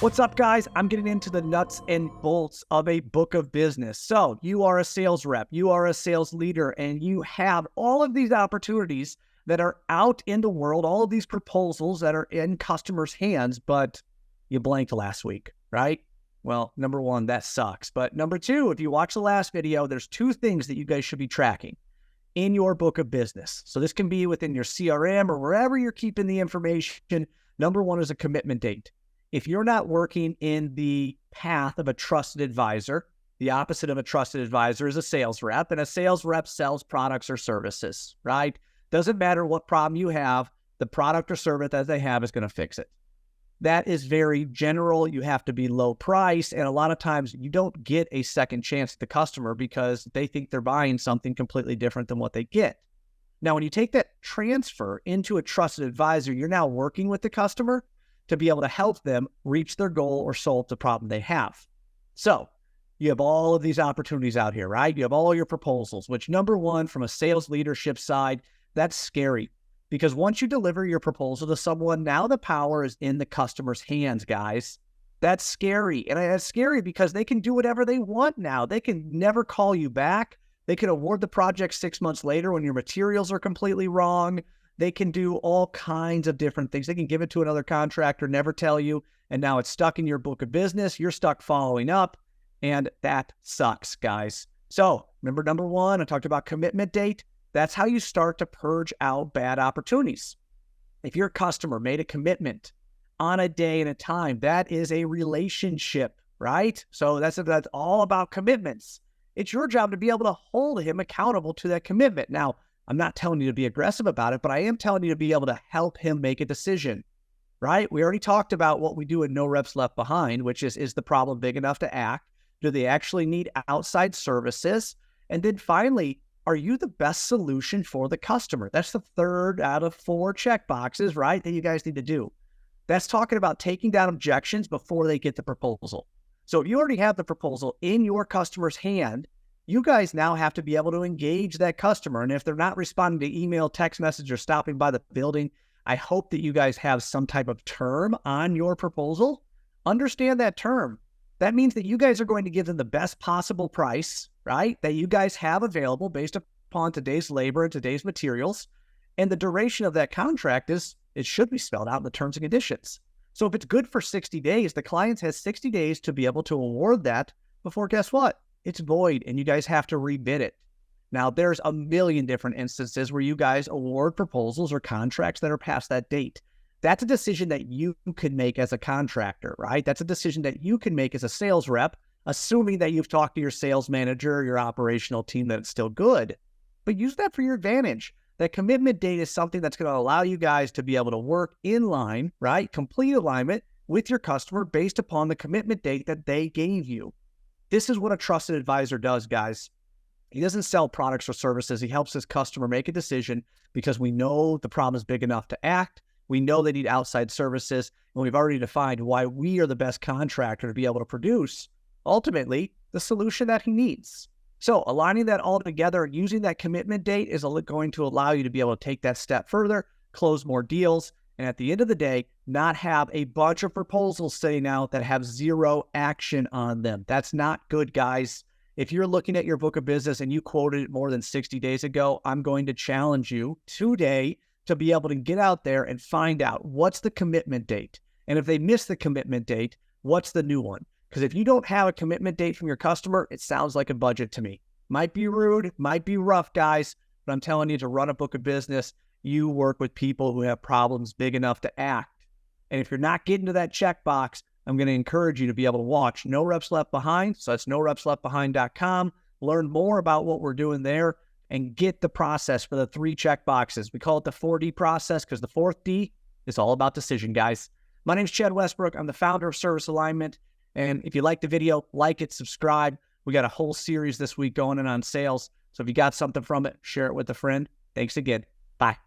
What's up, guys? I'm getting into the nuts and bolts of a book of business. So you are a sales rep, you are a sales leader, and you have all of these opportunities that are out in the world, all of these proposals that are in customers' hands, but you blanked last week, right? Well, number one, that sucks. But number two, if you watch the last video, there's two things that you guys should be tracking in your book of business. So this can be within your CRM or wherever you're keeping the information. Number one is a commitment date. If you're not working in the path of a trusted advisor, the opposite of a trusted advisor is a sales rep, and a sales rep sells products or services, right? Doesn't matter what problem you have, the product or service that they have is going to fix it. That is very general. You have to be low price, and a lot of times you don't get a second chance at the customer because they think they're buying something completely different than what they get. Now, when you take that transfer into a trusted advisor, you're now working with the customer to be able to help them reach their goal or solve the problem they have. So you have all of these opportunities out here, right? You have all your proposals, which number one, from a sales leadership side, that's scary because once you deliver your proposal to someone, now the power is in the customer's hands, guys. That's scary. And it's scary because they can do whatever they want now. They can never call you back. They can award the project 6 months later when your materials are completely wrong. They can do all kinds of different things. They can give it to another contractor, never tell you, and now it's stuck in your book of business. You're stuck following up, and that sucks, guys. So remember, number one, I talked about commitment date. That's how you start to purge out bad opportunities. If your customer made a commitment on a day and a time, that is a relationship, right? So that's all about commitments. It's your job to be able to hold him accountable to that commitment. Now, I'm not telling you to be aggressive about it, but I am telling you to be able to help him make a decision, right? We already talked about what we do in No Reps Left Behind, which is the problem big enough to act? Do they actually need outside services? And then finally, are you the best solution for the customer? That's the third out of 4 check boxes, right, that you guys need to do. That's talking about taking down objections before they get the proposal. So if you already have the proposal in your customer's hand, you guys now have to be able to engage that customer. And if they're not responding to email, text message, or stopping by the building, I hope that you guys have some type of term on your proposal. Understand that term. That means that you guys are going to give them the best possible price, right, that you guys have available based upon today's labor and today's materials. And the duration of that contract it should be spelled out in the terms and conditions. So if it's good for 60 days, the client has 60 days to be able to award that before, guess what? It's void and you guys have to rebid it. Now, there's a million different instances where you guys award proposals or contracts that are past that date. That's a decision that you can make as a contractor, right? That's a decision that you can make as a sales rep, assuming that you've talked to your sales manager or your operational team that it's still good. But use that for your advantage. That commitment date is something that's going to allow you guys to be able to work in line, right? Complete alignment with your customer based upon the commitment date that they gave you. This is what a trusted advisor does, guys. He doesn't sell products or services. He helps his customer make a decision because we know the problem is big enough to act. We know they need outside services, and we've already defined why we are the best contractor to be able to produce, ultimately, the solution that he needs. So aligning that all together and using that commitment date is going to allow you to be able to take that step further, close more deals, and at the end of the day, not have a bunch of proposals sitting out that have zero action on them. That's not good, guys. If you're looking at your book of business and you quoted it more than 60 days ago, I'm going to challenge you today to be able to get out there and find out what's the commitment date. And if they miss the commitment date, what's the new one? Because if you don't have a commitment date from your customer, it sounds like a budget to me. Might be rude, might be rough, guys, but I'm telling you, to run a book of business, you work with people who have problems big enough to act. And if you're not getting to that checkbox, I'm going to encourage you to be able to watch No Reps Left Behind. So that's norepsleftbehind.com. Learn more about what we're doing there and get the process for the 3 checkboxes. We call it the 4D process because the 4th D is all about decision, guys. My name is Chad Westbrook. I'm the founder of Service Alignment. And if you like the video, like it, subscribe. We got a whole series this week going in on sales. So if you got something from it, share it with a friend. Thanks again. Bye.